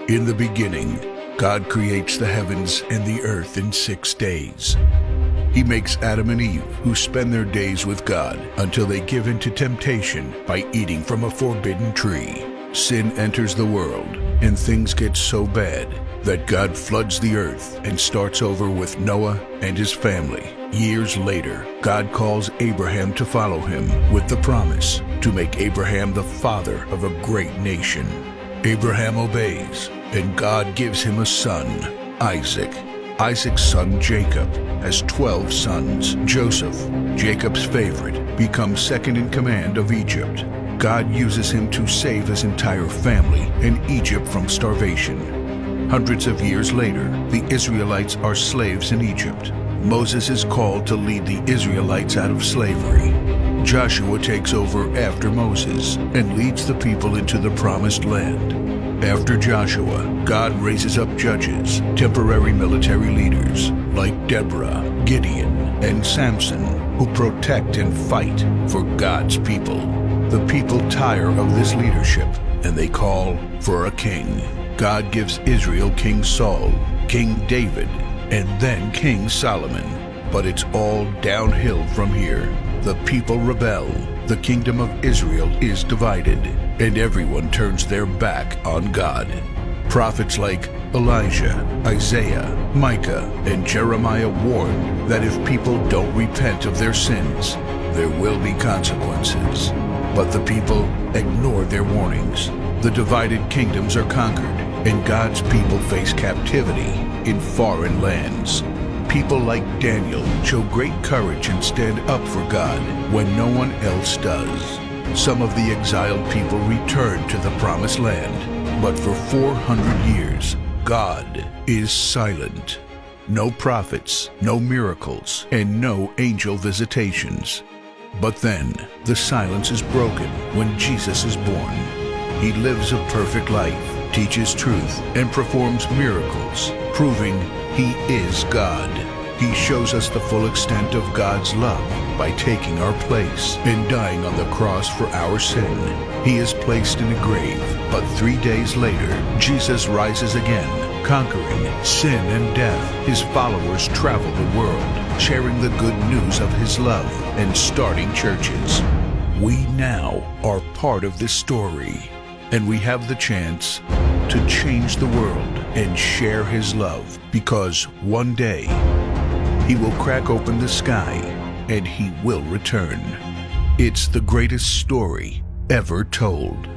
In the beginning, God creates the heavens and the earth in 6 days. He makes Adam and Eve, who spend their days with God until they give in to temptation by eating from a forbidden tree. Sin enters the world, and things get so bad that God floods the earth and starts over with Noah and his family. Years later, God calls Abraham to follow him with the promise to make Abraham the father of a great nation. Abraham obeys, and God gives him a son, Isaac. Isaac's son Jacob has 12 sons. Joseph, Jacob's favorite, becomes second in command of Egypt. God uses him to save his entire family and Egypt from starvation. Hundreds of years later, the Israelites are slaves in Egypt. Moses is called to lead the Israelites out of slavery. Joshua takes over after Moses and leads the people into the promised land. After Joshua, God raises up judges, temporary military leaders like Deborah, Gideon, and Samson, who protect and fight for God's people. The people tire of this leadership, and they call for a king. God gives Israel King Saul, King David, and then King Solomon. But it's all downhill from here. The people rebel. The kingdom of Israel is divided, and everyone turns their back on God. Prophets like Elijah, Isaiah, Micah, and Jeremiah warn that if people don't repent of their sins, there will be consequences. But the people ignore their warnings. The divided kingdoms are conquered, and God's people face captivity in foreign lands. People like Daniel show great courage and stand up for God when no one else does. Some of the exiled people return to the promised land, but for 400 years, God is silent. No prophets, no miracles, and no angel visitations. But then, the silence is broken when Jesus is born. He lives a perfect life, teaches truth, and performs miracles, proving He is God. He shows us the full extent of God's love by taking our place and dying on the cross for our sin. He is placed in a grave, but 3 days later, Jesus rises again, conquering sin and death. His followers travel the world, sharing the good news of His love and starting churches. We now are part of this story, and we have the chance to change the world and share His love, because one day He will crack open the sky and He will return. It's the greatest story ever told.